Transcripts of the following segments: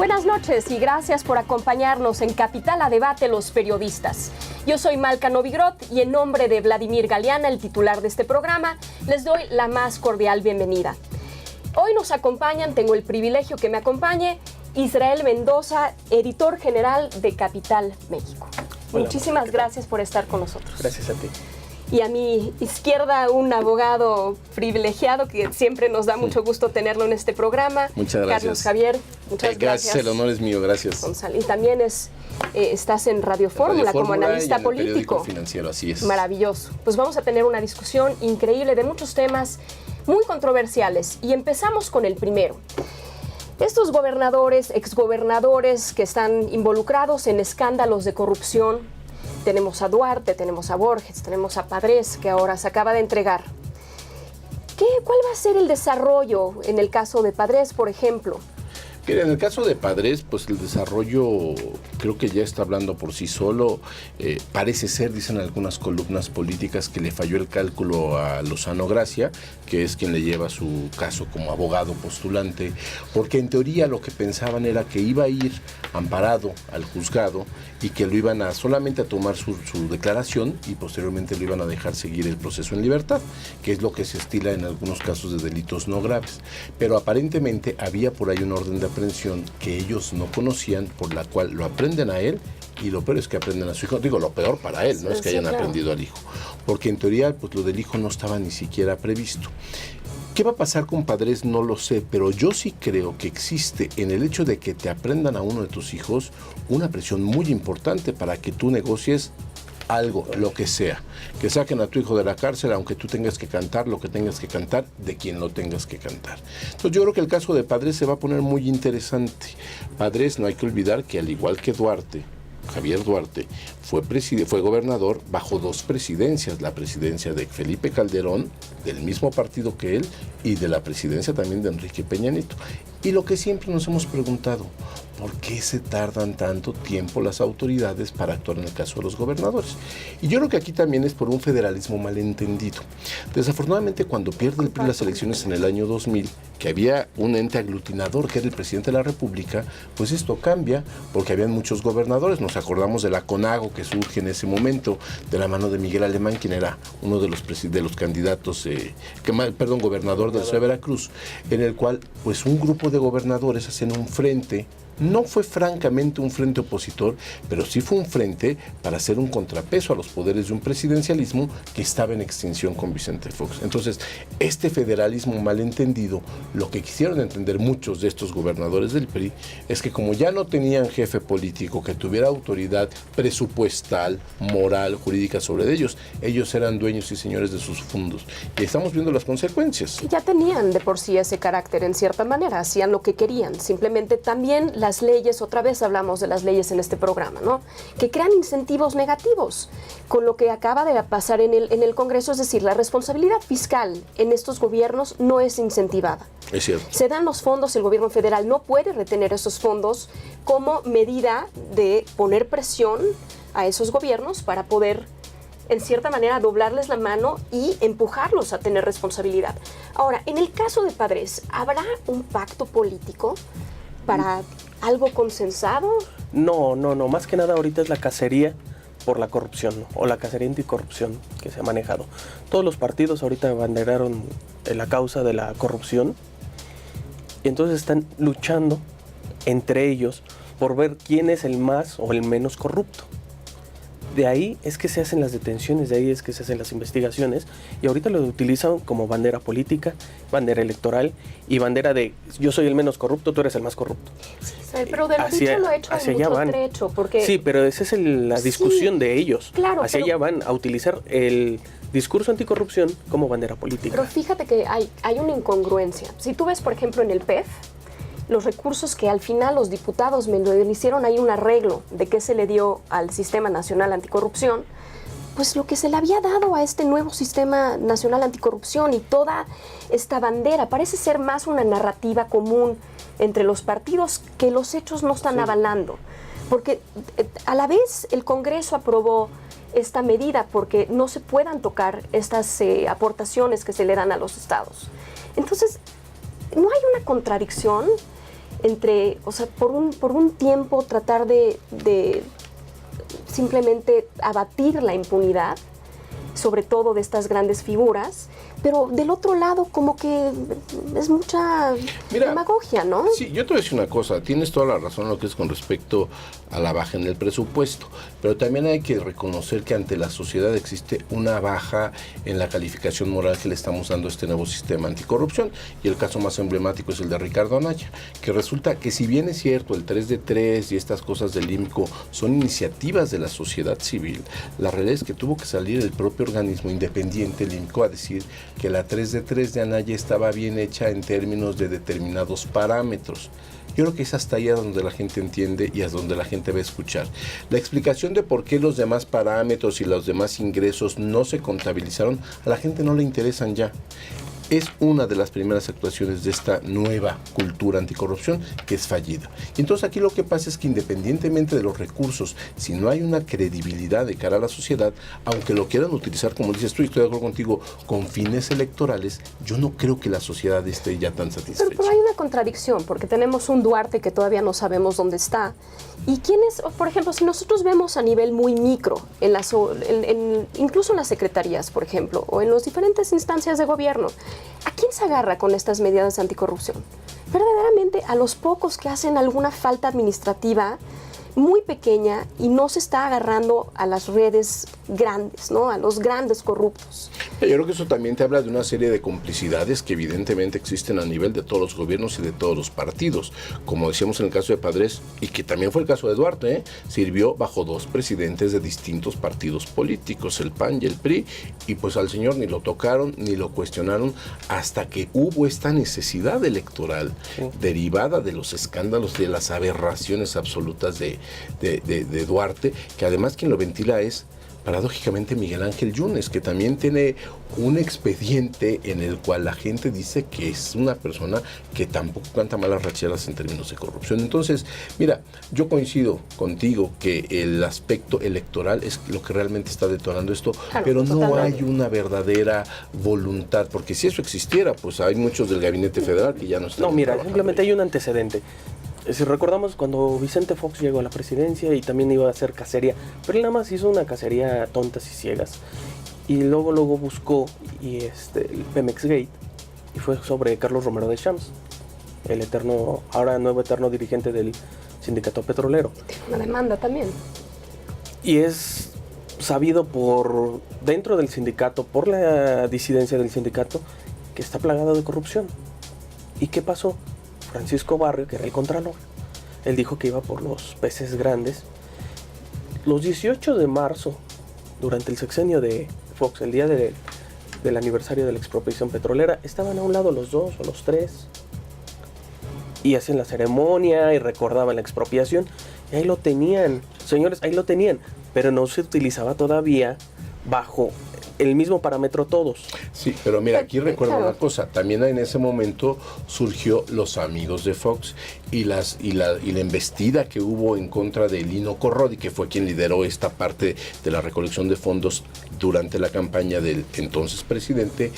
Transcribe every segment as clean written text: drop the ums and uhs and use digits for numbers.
Buenas noches y gracias por acompañarnos en Capital a Debate los periodisas. Yo soy Malca Novigrod y en nombre de Vladimir Galeana, el titular de este programa, les doy la más cordial bienvenida. Hoy nos acompañan, tengo el privilegio que me acompañe, Israel Mendoza, editor general de Capital México. Hola, muchísimas gracias por estar con nosotros. Gracias a ti. Y a mi izquierda, un abogado privilegiado que siempre nos da mucho gusto tenerlo en este programa. Muchas gracias. Carlos Javier, muchas gracias. El honor es mío, gracias. Gonzalo. Y también estás en Radio Fórmula como analista político. Periódico Financiero, así es. Maravilloso. Pues vamos a tener una discusión increíble de muchos temas muy controversiales. Y empezamos con el primero. Estos gobernadores, exgobernadores que están involucrados en escándalos de corrupción. Tenemos a Duarte, tenemos a Borges, tenemos a Padres, que ahora se acaba de entregar. ¿Cuál va a ser el desarrollo en el caso de Padres, por ejemplo? Mira, en el caso de Padres, pues el desarrollo creo que ya está hablando por sí solo. Parece ser, dicen algunas columnas políticas, que le falló el cálculo a Lozano Gracia, que es quien le lleva su caso como abogado postulante, porque en teoría lo que pensaban era que iba a ir amparado al juzgado y que lo iban a solamente a tomar su declaración y posteriormente lo iban a dejar seguir el proceso en libertad, que es lo que se estila en algunos casos de delitos no graves. Pero aparentemente había por ahí un orden de aprehensión que ellos no conocían, por la cual lo aprenden a él y lo peor es que aprenden a su hijo. Digo, lo peor para él, no es que hayan aprendido al hijo, porque en teoría pues lo del hijo no estaba ni siquiera previsto. ¿Qué va a pasar con Padres? No lo sé, pero yo sí creo que existe en el hecho de que te aprendan a uno de tus hijos una presión muy importante para que tú negocies algo, lo que sea. Que saquen a tu hijo de la cárcel, aunque tú tengas que cantar lo que tengas que cantar, de quien lo tengas que cantar. Entonces yo creo que el caso de Padres se va a poner muy interesante. Padres, no hay que olvidar que al igual que Duarte, Javier Duarte, fue gobernador bajo dos presidencias, la presidencia de Felipe Calderón, del mismo partido que él, y de la presidencia también de Enrique Peña Nieto. Y lo que siempre nos hemos preguntado, ¿por qué se tardan tanto tiempo las autoridades para actuar en el caso de los gobernadores? Y yo creo que aquí también es por un federalismo malentendido. Desafortunadamente, cuando pierde el PRI las elecciones en el año 2000, que había un ente aglutinador que era el presidente de la República, pues esto cambia porque habían muchos gobernadores. Nos acordamos de la CONAGO que surge en ese momento, de la mano de Miguel Alemán, quien era uno de los candidatos, gobernador de la ciudad de Veracruz, en el cual pues un grupo de gobernadores hacen un frente. No fue francamente un frente opositor, pero sí fue un frente para hacer un contrapeso a los poderes de un presidencialismo que estaba en extinción con Vicente Fox. Entonces, este federalismo malentendido, lo que quisieron entender muchos de estos gobernadores del PRI, es que como ya no tenían jefe político que tuviera autoridad presupuestal, moral, jurídica sobre ellos eran dueños y señores de sus fondos. Y estamos viendo las consecuencias. Ya tenían de por sí ese carácter en cierta manera, hacían lo que querían, simplemente también las leyes, otra vez hablamos de las leyes en este programa, ¿no? Que crean incentivos negativos, con lo que acaba de pasar en el Congreso, es decir, la responsabilidad fiscal en estos gobiernos no es incentivada. Es cierto. Se dan los fondos, el gobierno federal no puede retener esos fondos como medida de poner presión a esos gobiernos para poder, en cierta manera, doblarles la mano y empujarlos a tener responsabilidad. Ahora, en el caso de Padres, ¿habrá un pacto político para algo consensado? No, más que nada ahorita es la cacería por la corrupción, ¿no? O la cacería anticorrupción que se ha manejado. Todos los partidos ahorita abanderaron la causa de la corrupción y entonces están luchando entre ellos por ver quién es el más o el menos corrupto. De ahí es que se hacen las detenciones, de ahí es que se hacen las investigaciones y ahorita lo utilizan como bandera política, bandera electoral y bandera de yo soy el menos corrupto, tú eres el más corrupto. Sí, pero de lo dicho lo hecho hay mucho trecho, porque... Sí, pero esa es la discusión de ellos. Claro, hacia allá van a utilizar el discurso anticorrupción como bandera política. Pero fíjate que hay una incongruencia. Si tú ves, por ejemplo, en el PEF, los recursos que al final los diputados me lo hicieron ahí un arreglo de qué se le dio al Sistema Nacional Anticorrupción, pues lo que se le había dado a este nuevo Sistema Nacional Anticorrupción y toda esta bandera parece ser más una narrativa común entre los partidos que los hechos no están avalando. Porque a la vez el Congreso aprobó esta medida porque no se puedan tocar estas aportaciones que se le dan a los estados. Entonces, ¿no hay una contradicción entre, o sea, por un tiempo tratar de simplemente abatir la impunidad, sobre todo de estas grandes figuras, pero del otro lado como que es mucha demagogia, ¿no? Sí, yo te voy a decir una cosa, tienes toda la razón en lo que es con respecto a la baja en el presupuesto, pero también hay que reconocer que ante la sociedad existe una baja en la calificación moral que le estamos dando a este nuevo sistema anticorrupción, y el caso más emblemático es el de Ricardo Anaya, que resulta que si bien es cierto el 3 de 3 y estas cosas del IMCO son iniciativas de la sociedad civil, la realidad es que tuvo que salir el propio organismo independiente, el IMCO, a decir que la 3 de 3 de Anaya estaba bien hecha en términos de determinados parámetros. Yo creo que es hasta ahí a donde la gente entiende y a donde la gente va a escuchar. La explicación de por qué los demás parámetros y los demás ingresos no se contabilizaron, a la gente no le interesan ya. Es una de las primeras actuaciones de esta nueva cultura anticorrupción que es fallida. Y entonces aquí lo que pasa es que independientemente de los recursos, si no hay una credibilidad de cara a la sociedad, aunque lo quieran utilizar, como dices tú, y estoy de acuerdo contigo, con fines electorales, yo no creo que la sociedad esté ya tan satisfecha. Pero hay una contradicción, porque tenemos un Duarte que todavía no sabemos dónde está. ¿Y quién es, por ejemplo, si nosotros vemos a nivel muy micro, incluso en las secretarías, por ejemplo, o en las diferentes instancias de gobierno, ¿a quién se agarra con estas medidas de anticorrupción? Verdaderamente a los pocos que hacen alguna falta administrativa muy pequeña y no se está agarrando a las redes grandes, ¿no? A los grandes corruptos. Yo creo que eso también te habla de una serie de complicidades que evidentemente existen a nivel de todos los gobiernos y de todos los partidos. Como decíamos en el caso de Padres, y que también fue el caso de Duarte, sirvió bajo dos presidentes de distintos partidos políticos, el PAN y el PRI, y pues al señor ni lo tocaron ni lo cuestionaron hasta que hubo esta necesidad electoral derivada de los escándalos, de las aberraciones absolutas de Duarte, que además quien lo ventila es paradójicamente Miguel Ángel Yunes, que también tiene un expediente en el cual la gente dice que es una persona que tampoco canta malas racheras en términos de corrupción. Entonces, mira, yo coincido contigo que el aspecto electoral es lo que realmente está detonando esto, claro, pero no totalmente hay una verdadera voluntad, porque si eso existiera, pues hay muchos del gabinete federal que ya no están. No, mira, simplemente hay un antecedente. Si recordamos cuando Vicente Fox llegó a la presidencia y también iba a hacer cacería, pero él nada más hizo una cacería tontas y ciegas. Y luego buscó el Pemex Gate, y fue sobre Carlos Romero de Champs, el ahora nuevo eterno dirigente del sindicato petrolero. Una demanda también. Y es sabido por dentro del sindicato, por la disidencia del sindicato, que está plagado de corrupción. ¿Y qué pasó? Francisco Barrio, que era el contralor, él dijo que iba por los peces grandes. Los 18 de marzo, durante el sexenio de Fox, el día del aniversario de la expropiación petrolera, estaban a un lado los dos o los tres y hacían la ceremonia y recordaban la expropiación, y ahí lo tenían, señores, ahí lo tenían, pero no se utilizaba todavía bajo el mismo parámetro todos. Sí, pero mira, aquí recuerdo una cosa, también en ese momento surgió los amigos de Fox y la embestida que hubo en contra de Lino Corrodi, que fue quien lideró esta parte de la recolección de fondos durante la campaña del entonces presidente.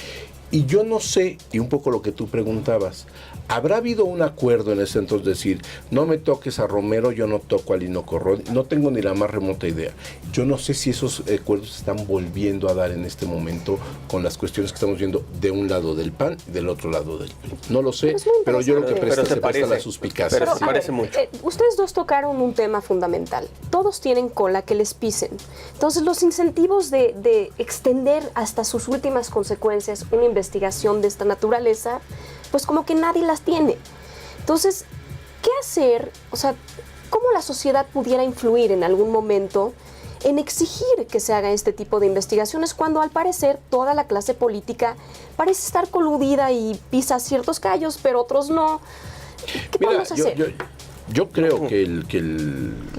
Y yo no sé, y un poco lo que tú preguntabas, ¿habrá habido un acuerdo en ese entonces? Decir, no me toques a Romero, yo no toco a Lino Corrodi, no tengo ni la más remota idea. Yo no sé si esos acuerdos se están volviendo a dar en este momento con las cuestiones que estamos viendo de un lado del PAN y del otro lado del PRI. No lo sé, pero yo creo que se presta la suspicacia. Pero se parece mucho. Ustedes dos tocaron un tema fundamental. Todos tienen cola que les pisen. Entonces, los incentivos de extender hasta sus últimas consecuencias una investigación de esta naturaleza, pues como que nadie las tiene. Entonces, ¿qué hacer? O sea, ¿cómo la sociedad pudiera influir en algún momento en exigir que se haga este tipo de investigaciones cuando al parecer toda la clase política parece estar coludida y pisa ciertos callos, pero otros no? ¿Qué podemos hacer? Yo creo que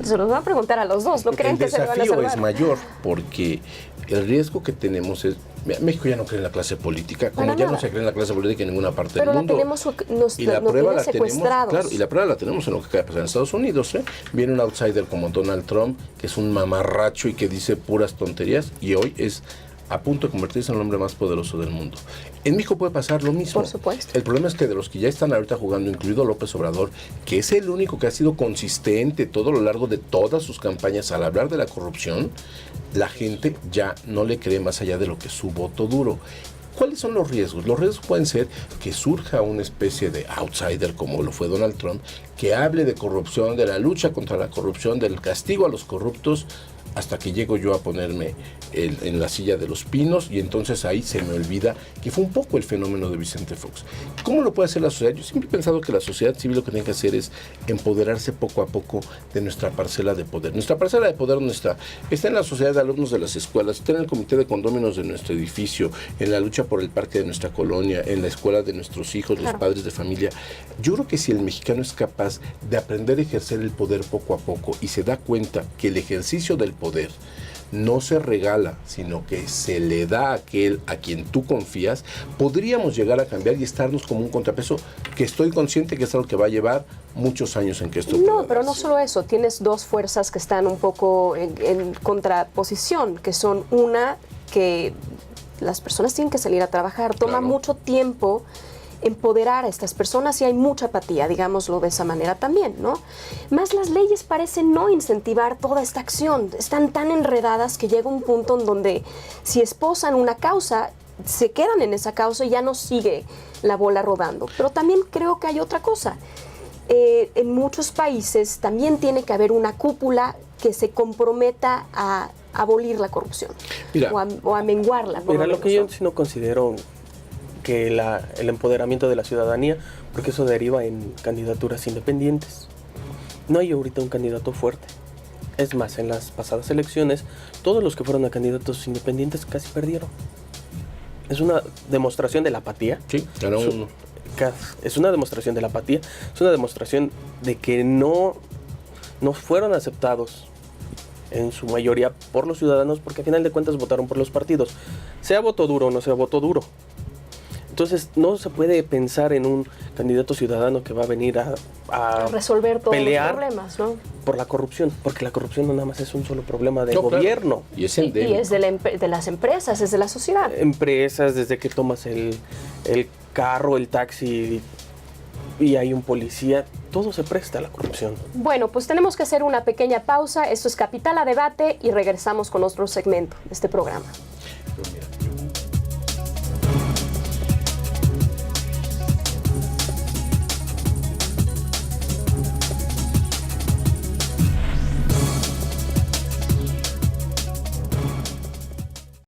se los voy a preguntar a los dos, ¿no creen que se le van a salvar? El desafío es mayor, porque el riesgo que tenemos es... México ya no cree en la clase política, como ya no se cree en la clase política en ninguna parte del mundo. Pero la prueba la tenemos, claro, y la prueba la tenemos en lo que acaba de pasar en Estados Unidos, ¿eh? Viene un outsider como Donald Trump, que es un mamarracho y que dice puras tonterías, y hoy es a punto de convertirse en el hombre más poderoso del mundo. En México puede pasar lo mismo. Por supuesto. El problema es que de los que ya están ahorita jugando, incluido López Obrador, que es el único que ha sido consistente todo lo largo de todas sus campañas al hablar de la corrupción, la gente ya no le cree más allá de lo que es su voto duro. ¿Cuáles son los riesgos? Los riesgos pueden ser que surja una especie de outsider, como lo fue Donald Trump, que hable de corrupción, de la lucha contra la corrupción, del castigo a los corruptos, hasta que llego yo a ponerme en la silla de los pinos, y entonces ahí se me olvida que fue un poco el fenómeno de Vicente Fox. ¿Cómo lo puede hacer la sociedad? Yo siempre he pensado que la sociedad civil lo que tiene que hacer es empoderarse poco a poco de nuestra parcela de poder. Nuestra parcela de poder, ¿dónde está? Está en la sociedad de alumnos de las escuelas, está en el comité de condóminos de nuestro edificio, en la lucha por el parque de nuestra colonia, en la escuela de nuestros hijos, los padres de familia. Yo creo que si el mexicano es capaz de aprender a ejercer el poder poco a poco y se da cuenta que el ejercicio del poder no se regala, sino que se le da a aquel a quien tú confías, podríamos llegar a cambiar y estarnos como un contrapeso, que estoy consciente que es algo que va a llevar muchos años en que esto pueda No, pero no darse. solo eso, tienes dos fuerzas que están un poco en contraposición, que son una, que las personas tienen que salir a trabajar, toma Claro. mucho tiempo empoderar a estas personas y hay mucha apatía, digámoslo de esa manera también, ¿no? Más las leyes parecen no incentivar toda esta acción, están tan enredadas que llega un punto en donde si esposan una causa, se quedan en esa causa y ya no sigue la bola rodando. Pero también creo que hay otra cosa. En muchos países también tiene que haber una cúpula que se comprometa a abolir la corrupción. Mira. O a menguarla. por Mira, lo lo que yo menos, ¿no? sí no considero que el empoderamiento de la ciudadanía, porque eso deriva en candidaturas independientes. No hay ahorita un candidato fuerte. Es más, en las pasadas elecciones, todos los que fueron a candidatos independientes casi perdieron. Es una demostración de la apatía. Sí, ganó uno. Es una demostración de la apatía, es una demostración de que no fueron aceptados en su mayoría por los ciudadanos, porque al final de cuentas votaron por los partidos, sea voto duro o no sea voto duro. Entonces no se puede pensar en un candidato ciudadano que va a venir a resolver todos pelear los problemas, ¿no? por la corrupción, porque la corrupción no nada más es un solo problema del No, claro. gobierno. Y es Y endémico. es de las empresas, es de la sociedad. Empresas, desde que tomas el carro, el taxi y hay un policía, todo se presta a la corrupción. Bueno, pues tenemos que hacer una pequeña pausa. Esto es Capital a Debate y regresamos con otro segmento de este programa.